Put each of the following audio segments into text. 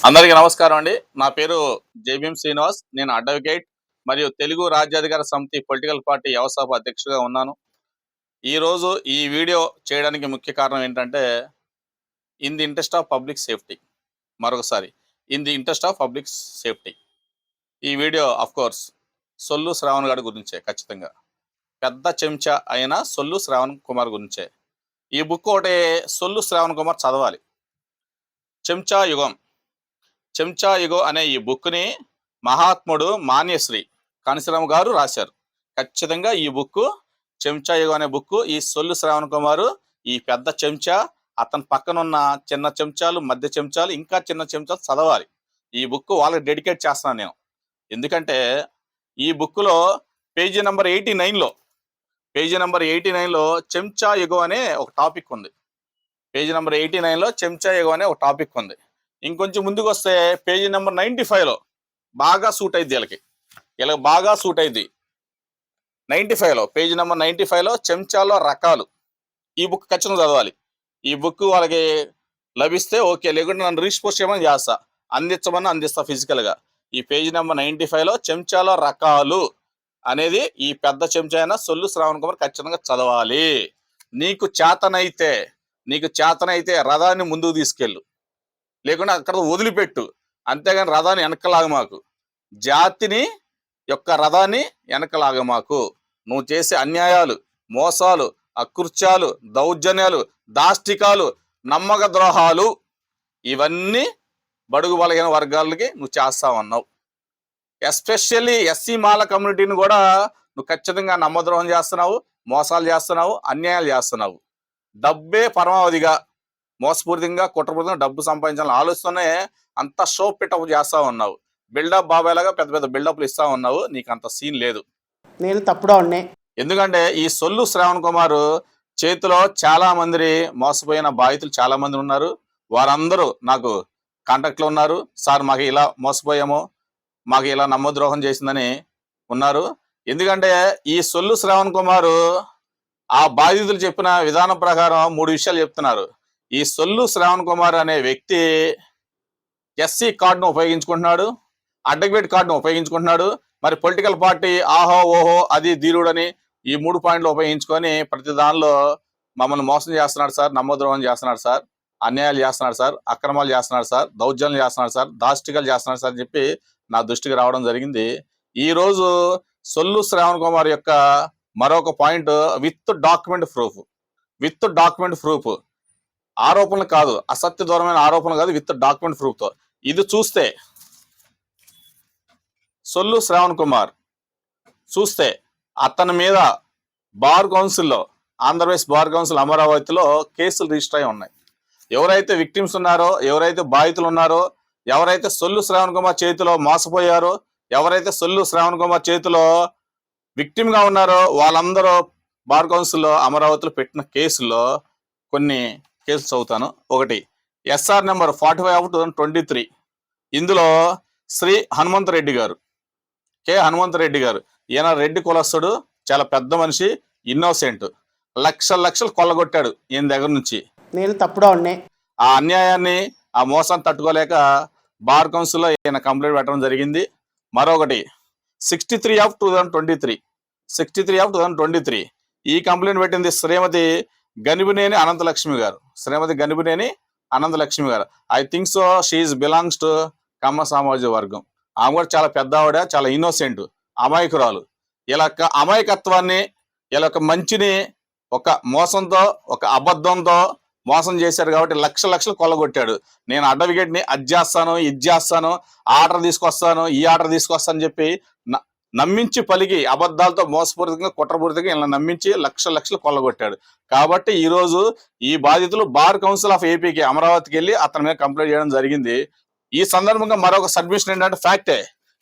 అందరికీ నమస్కారం అండి. నా పేరు జేబీఎం శ్రీనివాస్. నేను అడ్వకేట్ మరియు తెలుగు రాజ్యాధికార సమితి పొలిటికల్ పార్టీ వ్యవస్థాపక అధ్యక్షుడిగా ఉన్నాను. ఈరోజు ఈ వీడియో చేయడానికి ముఖ్య కారణం ఏంటంటే, in the interest of public safety. మరొకసారి, in the interest of public safety. ఈ వీడియో కోర్స్ సొల్లు శ్రావణ్ గారి గురించే, ఖచ్చితంగా పెద్ద చెంచా అయిన సొల్లు శ్రావణ్ కుమార్ గురించే. ఈ బుక్ ఒకటి సొల్లు శ్రావణ్ కుమార్ చదవాలి. చెంచా యుగం అనే ఈ బుక్ని మహాత్ముడు మాన్యశ్రీ కానిశ్రామ్ గారు రాశారు. ఖచ్చితంగా ఈ బుక్ చెంచా యుగం అనే బుక్ ఈ సొల్లు శ్రావణ్ కుమారు ఈ పెద్ద చెంచా, అతని పక్కనున్న చిన్న చెంచాలు, మధ్య చెంచాలు, ఇంకా చిన్న చెంచాలు చదవాలి. ఈ బుక్ వాళ్ళకి డెడికేట్ చేస్తున్నాను నేను. ఎందుకంటే ఈ బుక్లో పేజీ నెంబర్ 89లో చెంచా యుగం అనే ఒక టాపిక్ ఉంది. పేజీ నెంబర్ 89లో చెంచా యుగం అనే ఒక టాపిక్ ఉంది. ఇంకొంచెం ముందుకు వస్తే పేజీ నెంబర్ 95లో బాగా సూట్ అయింది వీళ్ళకి బాగా సూట్ అయింది. 95లో పేజీ నెంబర్ 95లో చెంచాలో రకాలు. ఈ బుక్ ఖచ్చితంగా చదవాలి. ఈ బుక్ వాళ్ళకి లభిస్తే ఓకే, లేకుంటే నన్ను రీపోస్ట్ చేయమని చేస్తా, అందిస్తా ఫిజికల్గా. ఈ పేజీ నెంబర్ 95లో చెంచాలో రకాలు అనేది ఈ పెద్ద చెంచా అయిన సొల్లు శ్రావణ్ కుమార్ ఖచ్చితంగా చదవాలి. నీకు చేతనైతే రథాన్ని ముందుకు తీసుకెళ్ళు, లేకుండా అక్కడ వదిలిపెట్టు. అంతేగాని రథాన్ని వెనకలాగమాకు. జాతిని యొక్క రథాన్ని వెనకలాగమాకు. నువ్వు చేసే అన్యాయాలు, మోసాలు, అకృత్యాలు, దౌర్జన్యాలు, దాష్టికాలు, నమ్మక ద్రోహాలు ఇవన్నీ బడుగు బలహీన వర్గాలకి నువ్వు చేస్తావన్నావు. ఎస్పెషల్లీ ఎస్సీ మాల కమ్యూనిటీని కూడా నువ్వు ఖచ్చితంగా నమ్మద్రోహం చేస్తున్నావు, మోసాలు చేస్తున్నావు, అన్యాయాలు చేస్తున్నావు. డబ్బే పరమావధిగా, మోసపూరితంగా, కుట్రపూరితంగా డబ్బు సంపాదించాలని ఆలోచనే అంత షో పిటప్ చేస్తా ఉన్నావు. బిల్డప్ బాబాయ్లాగా పెద్ద పెద్ద బిల్డప్లు ఇస్తా ఉన్నావు. నీకు అంత సీన్ లేదు. నేను తప్పుడా ఉన్నా. ఎందుకంటే ఈ సొల్లు శ్రావణ్ కుమార్ చేతిలో చాలా మంది మోసపోయిన బాధితులు చాలా మంది ఉన్నారు. వారందరూ నాకు కాంటాక్ట్లో ఉన్నారు. సార్, మాకు ఇలా మోసపోయాము, మాకు ఇలా నమ్మద్రోహం చేసిందని ఉన్నారు. ఎందుకంటే ఈ సొల్లు శ్రావణ్ కుమార్ ఆ బాధితులు చెప్పిన విధానం ప్రకారం 3 విషయాలు చెప్తున్నారు. ఈ సొల్లు శ్రావణ్ కుమార్ అనే వ్యక్తి ఎస్సీ కార్డును ఉపయోగించుకుంటున్నాడు, అడ్వకేట్ కార్డును ఉపయోగించుకుంటున్నాడు. మరి పొలిటికల్ పార్టీ ఆహో ఓహో అది ధీరుడని ఈ 3 పాయింట్లు ఉపయోగించుకొని ప్రతి దానిలో మమ్మల్ని మోసం చేస్తున్నాడు సార్, నమ్మద్రోహం చేస్తున్నాడు సార్, అన్యాయాలు చేస్తున్నాడు సార్, అక్రమాలు చేస్తున్నాడు సార్, దౌర్జన్యాలు చేస్తున్నాడు సార్, దాష్టికాలు చేస్తున్నాడు సార్ అని చెప్పి నా దృష్టికి రావడం జరిగింది. ఈ రోజు సొల్లు శ్రావణ్ కుమార్ యొక్క మరొక పాయింట్ విత్ డాక్యుమెంట్ ప్రూఫ్. ఆరోపణలు కాదు, అసత్య దూరమైన ఆరోపణలు కాదు, విత్ డాక్యుమెంట్ ప్రూఫ్ తో. ఇది చూస్తే సొల్లు శ్రావణ్ కుమార్ చూస్తే అతని మీద బార్ కౌన్సిల్లో, ఆంధ్రప్రదేశ్ బార్ కౌన్సిల్ అమరావతిలో కేసులు రిజిస్టర్ అయి ఉన్నాయి. ఎవరైతే విక్టిమ్స్ ఉన్నారో, ఎవరైతే బాధితులు ఉన్నారో, ఎవరైతే సొల్లు శ్రావణ్ కుమార్ చేతిలో మోసపోయారో, ఎవరైతే సొల్లు శ్రావణ్ కుమార్ చేతిలో విక్టిమ్ గా ఉన్నారో వాళ్ళందరూ బార్ కౌన్సిల్లో అమరావతిలో పెట్టిన కేసుల్లో కొన్ని కేసులు చదువుతాను. ఒకటి ఎస్ఆర్ నెంబర్ 45/2023. ఇందులో శ్రీ హనుమంతరెడ్డి గారు, కె హనుమంతరెడ్డి గారు, ఈయన రెడ్డి కులస్తుడు, చాలా పెద్ద మనిషి, ఇన్నోసెంట్. లక్షలు కొల్లగొట్టాడు ఈయన దగ్గర నుంచి. నేను తప్పుడా ఉన్నా. ఆ అన్యాయాన్ని, ఆ మోసాన్ని తట్టుకోలేక బార్ కౌన్సిల్లో ఈయన కంప్లైంట్ పెట్టడం జరిగింది. మరొకటి 63/2023 ఈ కంప్లైంట్ పెట్టింది శ్రీమతి గనిబినేని అనంతలక్ష్మి గారు. I think so she is belongs to Kamma సామాజిక వర్గం. ఆమె కూడా చాలా పెద్ద ఆవిడ, చాలా ఇన్నోసెంట్, అమాయకురాలు. ఇలా అమాయకత్వాన్ని, ఇలా మంచిని ఒక మోసంతో, ఒక అబద్ధంతో మోసం చేశాడు కాబట్టి లక్షలు కొల్లగొట్టాడు. నేను అడ్వకేట్ని, అది చేస్తాను, ఇది చేస్తాను, ఆర్డర్ తీసుకొస్తాను, ఈ ఆర్డర్ తీసుకొస్తాను చెప్పి నమ్మించి పలికి అబద్ధాలతో మోసపూరితంగా, కుట్రపూరితంగా ఇలా నమ్మించి లక్షలు కొల్లగొట్టాడు. కాబట్టి ఈరోజు ఈ బాధితులు బార్ కౌన్సిల్ ఆఫ్ ఏపీకి అమరావతికి వెళ్ళి అతని మీద కంప్లైంట్ చేయడం జరిగింది. ఈ సందర్భంగా మరొక సబ్మిషన్ ఏంటంటే, ఫ్యాక్టే,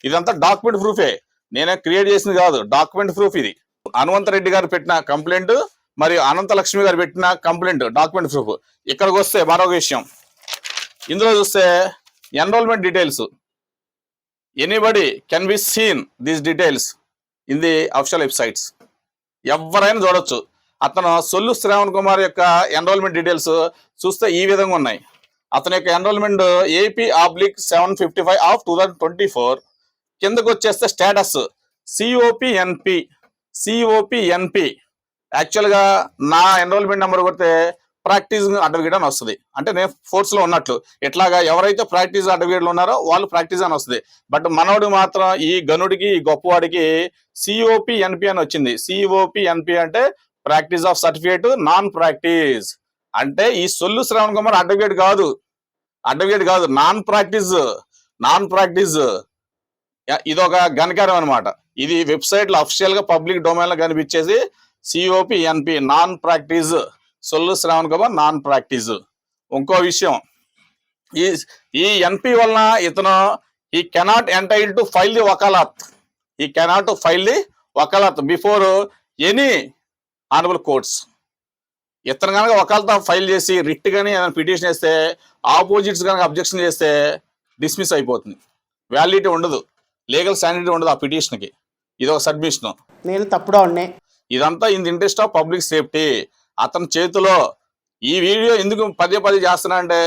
ఇదంతా డాక్యుమెంట్ ప్రూఫే, నేనే క్రియేట్ చేసింది కాదు, డాక్యుమెంట్ ప్రూఫ్ ఇది. హనుమంతరెడ్డి గారు పెట్టిన కంప్లైంట్ మరియు అనంతలక్ష్మి గారు పెట్టిన కంప్లైంట్ డాక్యుమెంట్ ప్రూఫ్. ఇక్కడికి వస్తే మరొక విషయం, ఇందులో చూస్తే enrolment details, anybody can be seen these details in the official websites. ఎవరైనా చూడొచ్చు. అతను సొల్లు శ్రావణ్ కుమార్ యొక్క ఎన్రోల్మెంట్ డీటెయిల్స్ చూస్తే ఈ విధంగా ఉన్నాయి. అతని యొక్క ఎన్రోల్మెంట్ AP/755/2024. కిందకు వచ్చేస్తే స్టేటస్ సిఓపిఎన్పి. యాక్చువల్గా నా ఎన్రోల్మెంట్ నెంబర్ కొడితే ప్రాక్టీస్ అడ్వకేట్ అని వస్తుంది, అంటే నేను ఫోర్స్ లో ఉన్నట్లు. ఇట్లాగా ఎవరైతే ప్రాక్టీస్ అడ్వకేట్లు ఉన్నారో వాళ్ళు ప్రాక్టీస్ అని వస్తుంది. బట్ మనోడు మాత్రం ఈ గనుడికి ఈ గొప్పవాడికి సిఓపిఎన్పి అని వచ్చింది. సిఓపిఎన్పి అంటే practice of certificate non practice. అంటే ఈ సొల్లు శ్రవణ్ కుమార్ అడ్వకేట్ కాదు, నాన్ ప్రాక్టీస్. ఇది ఒక ఘనకారం అనమాట. ఇది వెబ్సైట్ లో అఫిషియల్ గా పబ్లిక్ డొమైన్ లో కనిపించేసి సిఓపిఎన్పి నాన్ ప్రాక్టీస్, సొల్లు శ్రవణ్ కుమార్ నాన్ ప్రాక్టీస్. ఇంకో విషయం, ఈ ఎన్పి వలన ఇతను ఈ cannot entail to file the vakalat before any honourable courts. ఇతను కనుక వకాలత ఫైల్ చేసి రిట్ కానీ ఏదైనా పిటిషన్ వేస్తే ఆపోజిట్స్ కనుక అబ్జెక్షన్ చేస్తే డిస్మిస్ అయిపోతుంది, వ్యాలిడిటీ ఉండదు, లీగల్ శానిటీ ఉండదు ఆ పిటిషన్కి. ఇది ఒక సబ్మిషన్. నేను తప్పుడా ఉన్నాయి. ఇదంతా in the interest of public safety. అతని చేతిలో ఈ వీడియో ఎందుకు పదే చేస్తున్నా అంటే,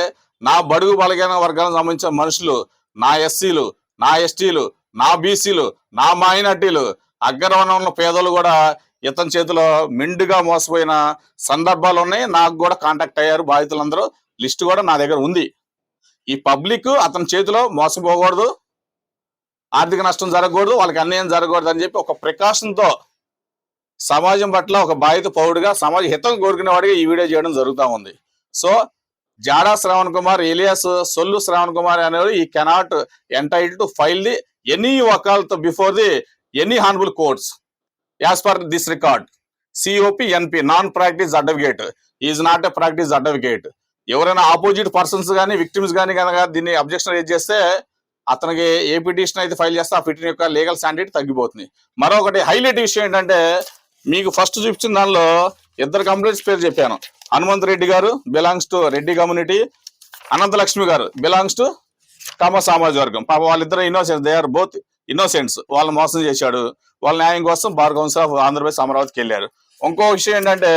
నా బడుగు బలహీన వర్గాలకు సంబంధించిన మనుషులు, నా ఎస్సీలు, నా ఎస్టీలు, నా బీసీలు, నా మైనార్టీలు, అగ్రవర్ణంలో పేదలు కూడా ఇతని చేతిలో మెండుగా మోసపోయిన సందర్భాలు ఉన్నాయి. నాకు కూడా కాంటాక్ట్ అయ్యారు బాధితులందరూ, లిస్ట్ కూడా నా దగ్గర ఉంది. ఈ పబ్లిక్ అతని చేతిలో మోసపోకూడదు, ఆర్థిక నష్టం జరగకూడదు, వాళ్ళకి అన్యాయం జరగకూడదు అని చెప్పి ఒక ప్రికాషన్తో సమాజం పట్ల ఒక బాధిత పౌరుడిగా సమాజ హితం కోరుకునేవాడిగా ఈ వీడియో చేయడం జరుగుతూ ఉంది. సో జాడా శ్రవణ్ కుమార్ ఎలియాస్ సొల్లు శ్రవణ్ కుమార్ అనేది ఈ cannot entitle to file the any vakalat before the any honourable courts as per this record. COPNP non practice advocate is not a practice advocate. ఎవరైనా ఆపోజిట్ పర్సన్స్ కానీ విక్టిమ్స్ కానీ కనుక దీన్ని అబ్జెక్షన్ రేజ్ చేస్తే అతనికి ఏ పిటిషన్ అయితే file చేస్తే ఆ పిటిషన్ యొక్క లీగల్ స్టాండర్డ్ తగ్గిపోతుంది. మరొకటి హైలైట్ విషయం ఏంటంటే, మీకు ఫస్ట్ చూపించిన దానిలో ఇద్దరు కంప్లైంట్స్ పేరు చెప్పాను. హనుమంత్ రెడ్డి గారు belongs to Reddy community, Ananthalakshmi గారు బిలాంగ్స్ టు కమ్మ సామాజిక వర్గం. పాప వాళ్ళిద్దరు innocents, they are both innocents. వాళ్ళని మోసం చేశాడు. వాళ్ళ న్యాయం కోసం బార్ కౌన్సిల్ ఆఫ్ ఆంధ్రప్రదేశ్ అమరావతికి వెళ్ళారు. ఇంకో విషయం ఏంటంటే,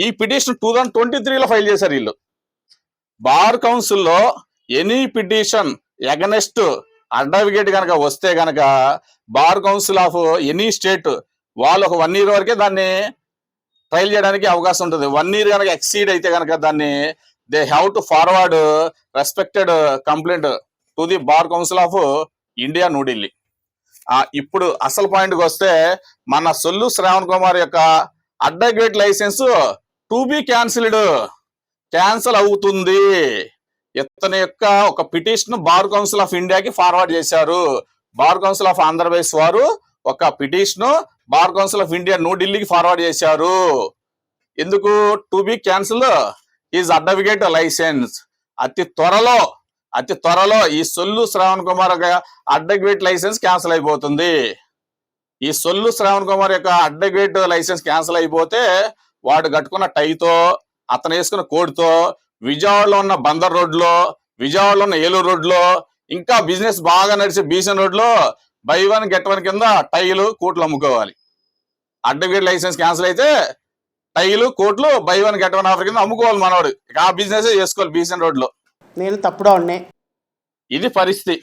ఈ పిటిషన్ 2023లో ఫైల్ చేశారు వీళ్ళు. బార్ కౌన్సిల్లో ఎనీ పిటిషన్ ఎగనెస్ట్ అడ్వకేట్ కనుక వస్తే కనుక bar council of any state వాళ్ళు ఒక 1 year వరకే దాన్ని ట్రయల్ చేయడానికి అవకాశం ఉంటుంది. 1 year కనుక ఎక్సీడ్ అయితే కనుక దాన్ని they have to forward respected complaint to the bar council of India, New Delhi. ఇప్పుడు అసలు పాయింట్కి వస్తే, మన సొల్లు శ్రవణ్ కుమార్ యొక్క advocate licence to be cancel అవుతుంది. ఇతని యొక్క ఒక పిటిషన్ బార్ కౌన్సిల్ ఆఫ్ ఇండియాకి ఫార్వర్డ్ చేశారు. బార్ కౌన్సిల్ ఆఫ్ ఆంధ్రప్రదేశ్ వారు ఒక petition bar council of India న్యూఢిల్లీకి ఫార్వర్డ్ చేశారు. ఎందుకు? To be cancel is advocate licence. అతి త్వరలో ఈ సొల్లు శ్రవణ్ కుమార్ యొక్క అడ్వకేట్ లైసెన్స్ క్యాన్సిల్ అయిపోతుంది. ఈ సొల్లు శ్రవణ్ కుమార్ యొక్క అడ్వకేట్ లైసెన్స్ క్యాన్సిల్ అయిపోతే వాడు కట్టుకున్న టైతో, అతను వేసుకున్న కోడ్తో విజయవాడలో ఉన్న బందర్ రోడ్లో, విజయవాడలో ఉన్న ఏలూరు రోడ్లో, ఇంకా బిజినెస్ బాగా నడిచే బీసన్ రోడ్లో బై 1 get 1 కింద టైలు కోట్లు అమ్ముకోవాలి. అడ్వకేట్ లైసెన్స్ క్యాన్సిల్ అయితే టైలు కోట్లు బై 1 get 1 ఆఫర్ కింద అమ్ముకోవాలి మనవాడు. ఇక ఆ బిజినెస్ చేసుకోవాలి బీసన్ రోడ్లో. నేను తప్పుడా ఉన్నాయి. ఇది పరిస్థితి.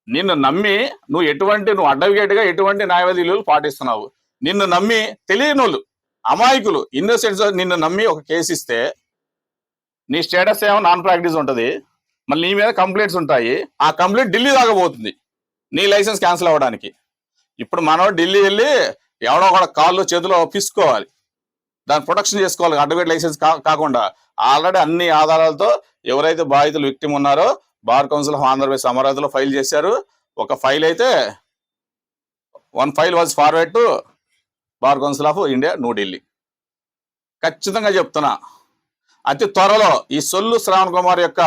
నిన్ను నమ్మి నువ్వు అడ్వకేట్గా ఎటువంటి న్యాయవాది విలువలు పాటిస్తున్నావు. నిన్ను నమ్మి తెలియని వాళ్ళు, అమాయకులు, ఇన్నోసెంట్స్ నిన్ను నమ్మి ఒక కేసు ఇస్తే నీ స్టేటస్ ఏమో నాన్ ప్రాక్టీస్ ఉంటుంది, మళ్ళీ నీ మీద కంప్లైంట్స్ ఉంటాయి. ఆ కంప్లైంట్ ఢిల్లీ దాకా పోతుంది నీ లైసెన్స్ క్యాన్సిల్ అవ్వడానికి. ఇప్పుడు మనోడు ఢిల్లీ వెళ్ళి ఎవడో ఒక కాళ్ళు చేతిలో పిసుకోవాలి, దాన్ని ప్రొటెక్షన్ చేసుకోవాలి. అడ్వకేట్ లైసెన్స్ కాకుండా ఆల్రెడీ అన్ని ఆధారాలతో ఎవరైతే బాధితులు విక్టిమ్ ఉన్నారో బార్ కౌన్సిల్ ఆఫ్ ఆంధ్రప్రదేశ్ అమరావతిలో ఫైల్ చేశారు. ఒక ఫైల్ అయితే 1 file was forward to bar council of India, New Delhi. ఖచ్చితంగా చెప్తున్నా, అతి త్వరలో ఈ సొల్లు శ్రవణ్ కుమార్ యొక్క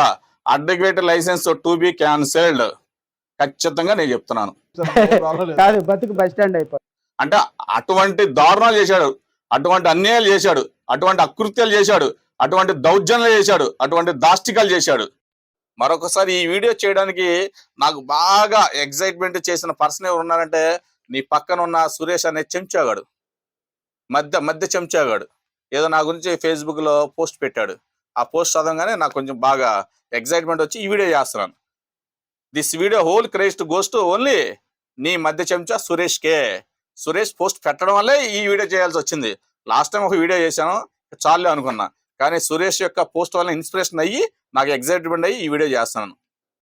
advocate licence to be cancelled. ఖచ్చితంగా నేను చెప్తున్నాను. అంటే అటువంటి దారుణాలు చేశాడు, అటువంటి అన్యాయాలు చేశాడు, అటువంటి అకృత్యాలు చేశాడు, అటువంటి దౌర్జన్యాలు చేశాడు, అటువంటి దాష్టికాలు చేశాడు. మరొకసారి ఈ వీడియో చేయడానికి నాకు బాగా ఎగ్జైట్మెంట్ చేసిన పర్సన్ ఎవరు ఉన్నారంటే, నీ పక్కన ఉన్న సురేష్ అనే చెంచాగాడు, మధ్య చెంచాగాడు. ఏదో నా గురించి ఫేస్బుక్ లో పోస్ట్ పెట్టాడు. ఆ పోస్ట్ చదవగానే నాకు కొంచెం బాగా ఎగ్జైట్మెంట్ వచ్చి ఈ వీడియో చేస్తున్నాను. This video whole credit goes to only నీ మధ్య చెంచా సురేష్ పోస్ట్ పెట్టడం వల్లే ఈ వీడియో చేయాల్సి వచ్చింది. లాస్ట్ టైం ఒక వీడియో చేశాను, చాలే అనుకున్నా. కానీ సురేష్ యొక్క పోస్ట్ వల్ల ఇన్స్పిరేషన్ అయ్యి నాకు ఎగ్జైట్మెంట్ అయ్యి ఈ వీడియో చేస్తున్నాను.